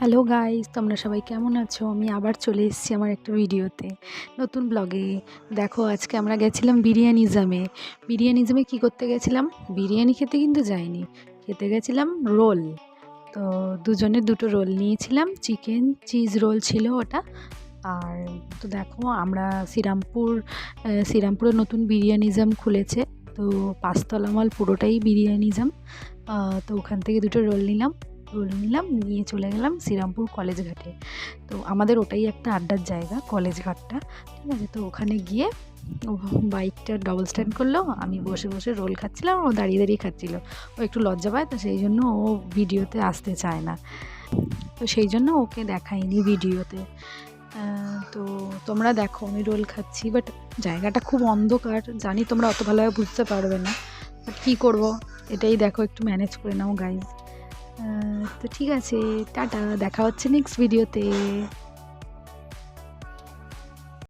Hello guys, তোমরা সবাই কেমন আছো? আমি আবার চলে এসেছি আমার একটা ভিডিওতে, নতুন ব্লগে। দেখো, আজকে আমরা গেছিলাম বিরিয়ানিজমে। বিরিয়ানিজমে কী করতে গেছিলাম? বিরিয়ানি খেতে কিন্তু যাইনি, খেতে গেছিলাম রোল। তো দুজনে দুটো রোল নিয়েছিলাম, চিকেন চিজ রোল ছিল ওটা। আর তো দেখো, আমরা শ্রীরামপুরে নতুন বিরিয়ানিজম খুলেছে। তো 5তলা মল পুরোটাই বিরিয়ানিজম। তো ওখান থেকে দুটো রোল নিলাম, নিয়ে চলে গেলাম শ্রীরামপুর কলেজ ঘাটে। তো আমাদের ওটাই একটা আড্ডার জায়গা, কলেজ ঘাটটা, ঠিক আছে। তো ওখানে গিয়ে ও বাইকটা ডবল স্ট্যান্ড করলো, আমি বসে বসে রোল খাচ্ছিলাম, ও দাঁড়িয়ে দাঁড়িয়ে খাচ্ছিল। ও একটু লজ্জা পায়, তো সেই জন্য ও ভিডিওতে আসতে চায় না, তো সেই জন্য ওকে দেখাইনি ভিডিওতে। তো তোমরা দেখো, আমি রোল খাচ্ছি, বাট জায়গাটা খুব অন্ধকার, জানি তোমরা অত ভালোভাবে বুঝতে পারবে না, বাট কী করবো, এটাই দেখো, একটু ম্যানেজ করে নাও গাইজ। তো ঠিক আছে, টাটা, দেখা হচ্ছে নেক্সট ভিডিওতে।